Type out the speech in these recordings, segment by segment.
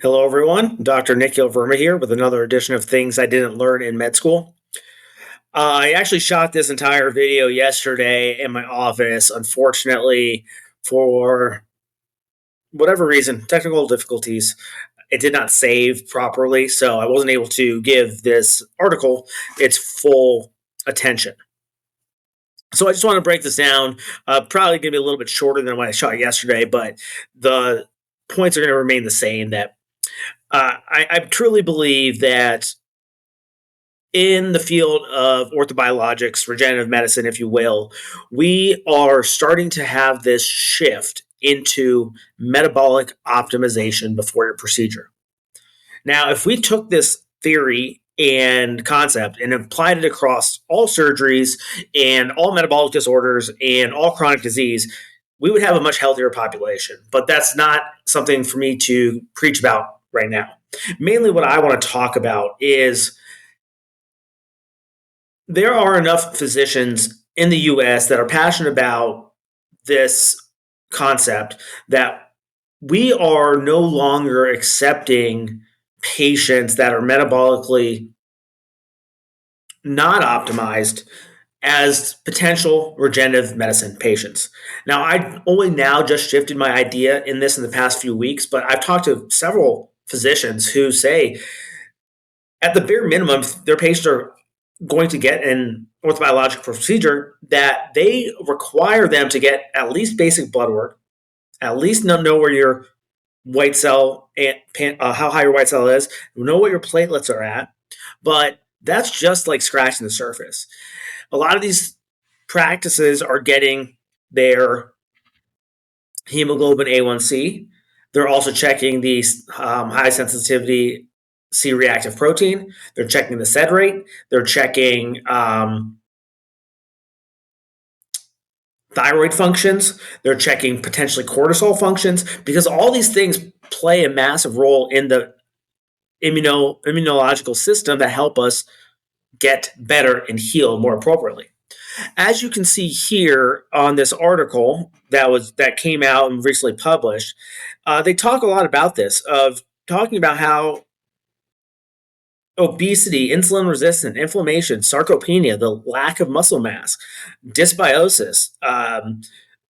Hello, everyone. Dr. Nikhil Verma here with another edition of Things I Didn't Learn in Med School. I actually shot this entire video yesterday in my office. Unfortunately, for whatever reason, technical difficulties, it did not save properly, so I wasn't able to give this article its full attention. So I just want to break this down. Probably going to be a little bit shorter than what I shot yesterday, but the points are going to remain the same. That I truly believe that in the field of orthobiologics, regenerative medicine, if you will, we are starting to have this shift into metabolic optimization before your procedure. Now, if we took this theory and concept and applied it across all surgeries and all metabolic disorders and all chronic disease, we would have a much healthier population. But that's not something for me to preach about right now. Mainly what I want to talk about is there are enough physicians in the US that are passionate about this concept that we are no longer accepting patients that are metabolically not optimized as potential regenerative medicine patients. Now, I only now just shifted my idea in this in the past few weeks, but I've talked to several physicians who say at the bare minimum, their patients are going to get an orthobiologic procedure that they require them to get at least basic blood work, at least know where your white cell and how high your white cell is, know what your platelets are at, but that's just like scratching the surface. A lot of these practices are getting their hemoglobin A1C. They're also checking the high sensitivity C-reactive protein. They're checking the SED rate. They're checking thyroid functions. They're checking potentially cortisol functions because all these things play a massive role in the immunological system that help us get better and heal more appropriately. As you can see here on this article that came out and recently published, they talk a lot about this, of talking about how obesity, insulin resistance, inflammation, sarcopenia, the lack of muscle mass, dysbiosis,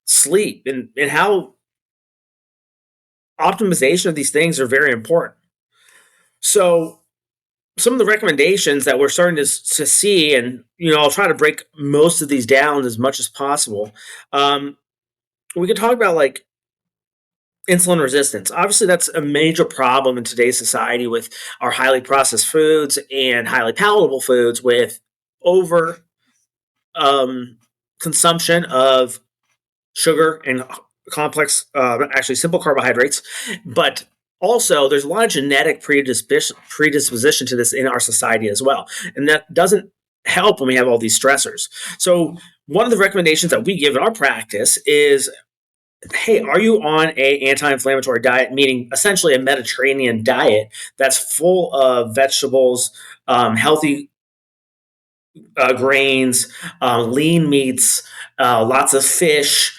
sleep, and how optimization of these things are very important. So some of the recommendations that we're starting to see, and I'll try to break most of these down as much as possible. We could talk about like insulin resistance. Obviously, that's a major problem in today's society with our highly processed foods and highly palatable foods with over consumption of sugar and complex, actually simple carbohydrates. But also, there's a lot of genetic predisposition to this in our society as well. And that doesn't help when we have all these stressors. So one of the recommendations that we give in our practice is, hey, are you on a anti-inflammatory diet, meaning essentially a Mediterranean diet that's full of vegetables, healthy grains, lean meats, lots of fish,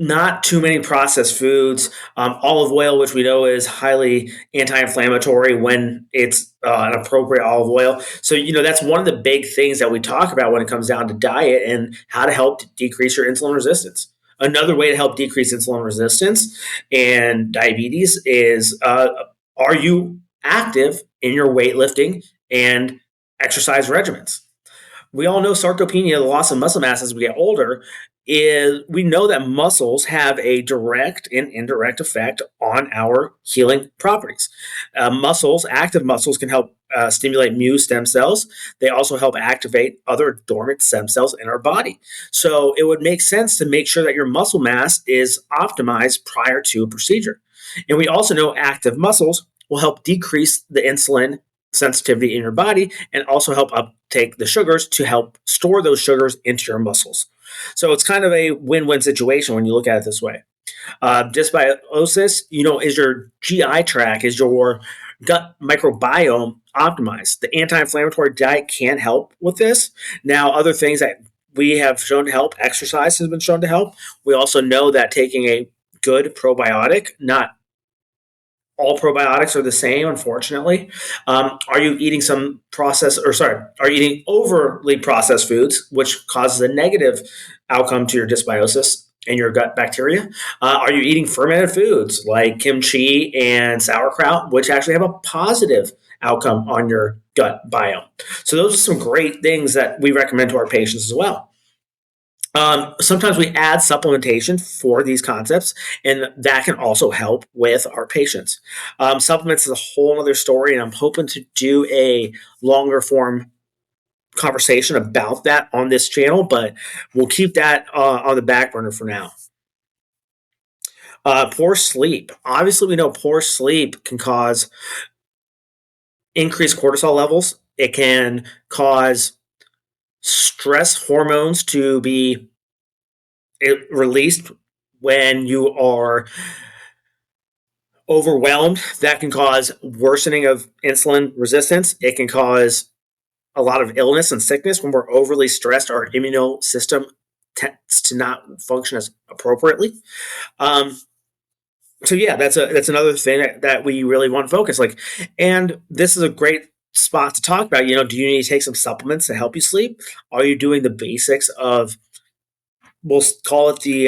not too many processed foods, olive oil, which we know is highly anti-inflammatory when it's an appropriate olive oil. So, that's one of the big things that we talk about when it comes down to diet and how to help decrease your insulin resistance. Another way to help decrease insulin resistance and diabetes is, are you active in your weightlifting and exercise regimens? We all know sarcopenia, the loss of muscle mass as we get older, is we know that muscles have a direct and indirect effect on our healing properties. Active muscles can help stimulate mu stem cells. They also help activate other dormant stem cells in our body. So it would make sense to make sure that your muscle mass is optimized prior to a procedure. And we also know active muscles will help decrease the insulin sensitivity in your body and also help uptake the sugars to help store those sugars into your muscles. So it's kind of a win-win situation when you look at it this way. Dysbiosis, is your GI tract, is your gut microbiome optimized? The anti-inflammatory diet can help with this. Now, other things that we have shown to help, exercise has been shown to help. We also know that taking a good probiotic, not all probiotics are the same, unfortunately. Are you eating are you eating overly processed foods, which causes a negative outcome to your dysbiosis and your gut bacteria? Are you eating fermented foods like kimchi and sauerkraut, which actually have a positive outcome on your gut biome? So those are some great things that we recommend to our patients as well. Sometimes we add supplementation for these concepts, and that can also help with our patients. Supplements is a whole other story, and I'm hoping to do a longer form conversation about that on this channel, but we'll keep that on the back burner for now. Poor sleep. Obviously, we know poor sleep can cause increased cortisol levels. It can cause stress hormones to be released when you are overwhelmed. That can cause worsening of insulin resistance. It can cause a lot of illness and sickness when we're overly stressed. Our immune system tends to not function as appropriately. So yeah, that's another thing that we really want to focus. And this is a great spot to talk about. Do you need to take some supplements to help you sleep? Are you doing the basics of, we'll call it the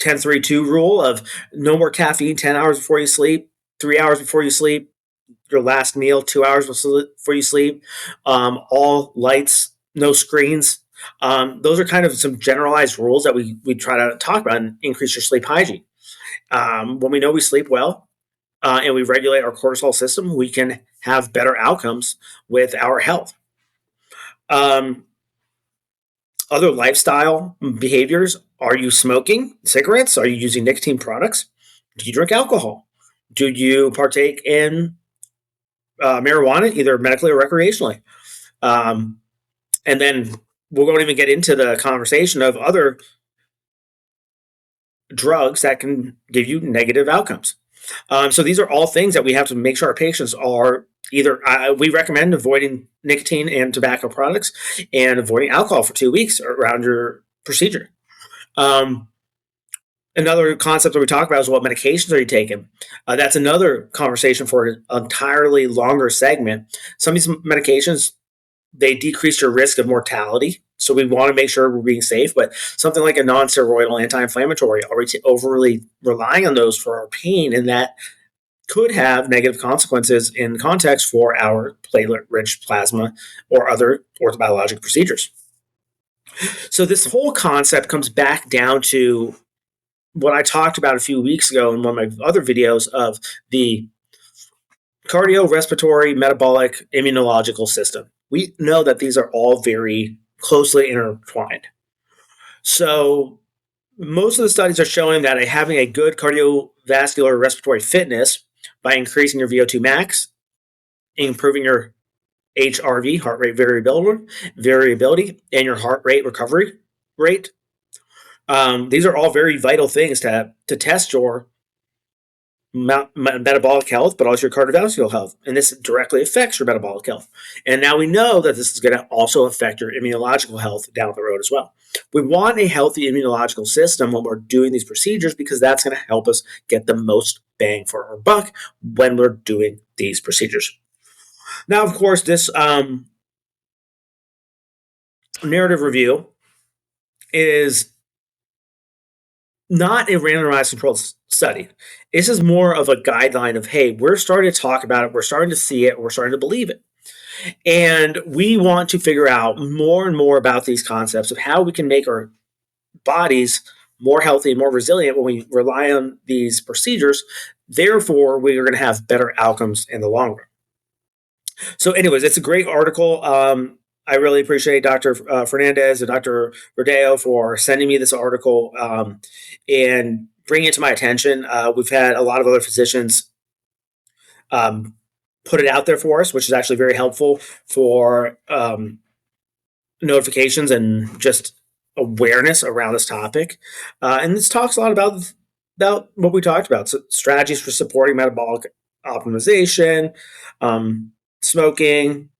10-3-2 rule of no more caffeine 10 hours before you sleep, 3 hours before you sleep, your last meal 2 hours before you sleep, all lights, no screens. Those are kind of some generalized rules that we try to talk about and increase your sleep hygiene. When we know we sleep well and we regulate our cortisol system, we can have better outcomes with our health. Other lifestyle behaviors. Are you smoking cigarettes? Are you using nicotine products? Do you drink alcohol? Do you partake in marijuana, either medically or recreationally? And then we won't even get into the conversation of other drugs that can give you negative outcomes. So these are all things that we have to make sure our patients are either, we recommend avoiding nicotine and tobacco products and avoiding alcohol for 2 weeks around your procedure. Another concept that we talk about is what medications are you taking? That's another conversation for an entirely longer segment. Some of these medications, they decrease your risk of mortality. So we want to make sure we're being safe, but something like a non-steroidal anti-inflammatory, are we overly relying on those for our pain? And that could have negative consequences in context for our platelet-rich plasma or other orthobiologic procedures. So this whole concept comes back down to what I talked about a few weeks ago in one of my other videos of the cardiorespiratory, metabolic, immunological system. We know that these are all very closely intertwined. So most of the studies are showing that having a good cardiovascular respiratory fitness by increasing your VO2 max, improving your HRV, heart rate variability, and your heart rate recovery rate. These are all very vital things to test your metabolic health, but also your cardiovascular health. And this directly affects your metabolic health. And now we know that this is going to also affect your immunological health down the road as well. We want a healthy immunological system when we're doing these procedures because that's going to help us get the most bang for our buck when we're doing these procedures. Now, of course, this narrative review is not a randomized controlled study. This is more of a guideline of, hey, we're starting to talk about it, we're starting to see it, we're starting to believe it. And we want to figure out more and more about these concepts of how we can make our bodies more healthy and more resilient when we rely on these procedures. Therefore, we are going to have better outcomes in the long run. So anyways, it's a great article. I really appreciate Dr. Fernandez and Dr. Rodeo for sending me this article and bringing it to my attention. We've had a lot of other physicians put it out there for us, which is actually very helpful for notifications and just awareness around this topic. And this talks a lot about what we talked about. So strategies for supporting metabolic optimization, smoking,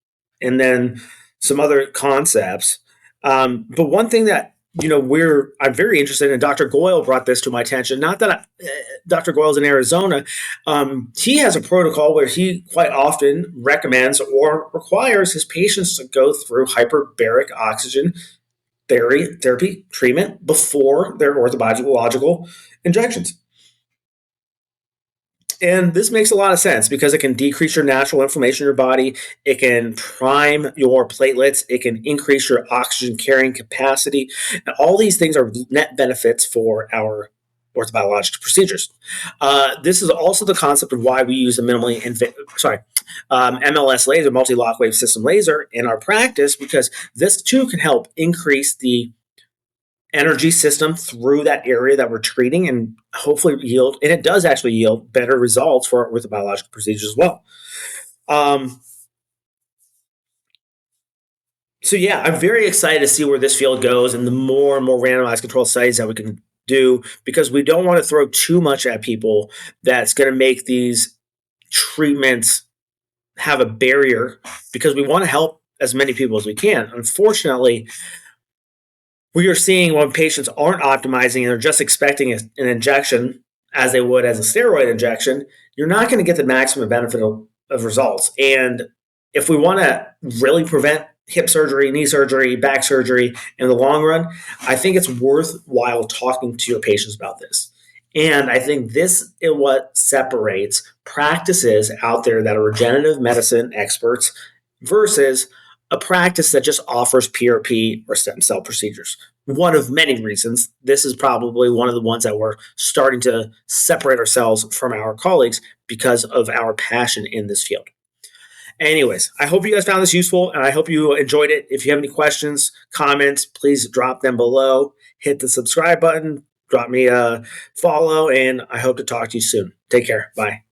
and then some other concepts. But one thing that I'm very interested, and Dr. Goyle brought this to my attention. Not that Dr. Goyle's in Arizona. He has a protocol where he quite often recommends or requires his patients to go through hyperbaric oxygen therapy treatment before their orthobiological injections. And this makes a lot of sense because it can decrease your natural inflammation in your body. It can prime your platelets. It can increase your oxygen carrying capacity. And all these things are net benefits for our orthobiologic procedures. This is also the concept of why we use the MLS laser, multi-lock wave system laser, in our practice, because this too can help increase the energy system through that area that we're treating and hopefully yield, and it does actually yield better results for with the biological procedures as well. Um, so yeah, I'm very excited to see where this field goes and the more and more randomized controlled studies that we can do, because we don't want to throw too much at people that's going to make these treatments have a barrier, because we want to help as many people as we can. Unfortunately, we are seeing when patients aren't optimizing and they're just expecting an injection as they would as a steroid injection, you're not going to get the maximum benefit of results. And if we want to really prevent hip surgery, knee surgery, back surgery in the long run, I think it's worthwhile talking to your patients about this. And I think this is what separates practices out there that are regenerative medicine experts versus a practice that just offers PRP or stem cell procedures. One of many reasons. This is probably one of the ones that we're starting to separate ourselves from our colleagues because of our passion in this field. Anyways, I hope you guys found this useful and I hope you enjoyed it. If you have any questions, comments, please drop them below. Hit the subscribe button, drop me a follow, and I hope to talk to you soon. Take care. Bye.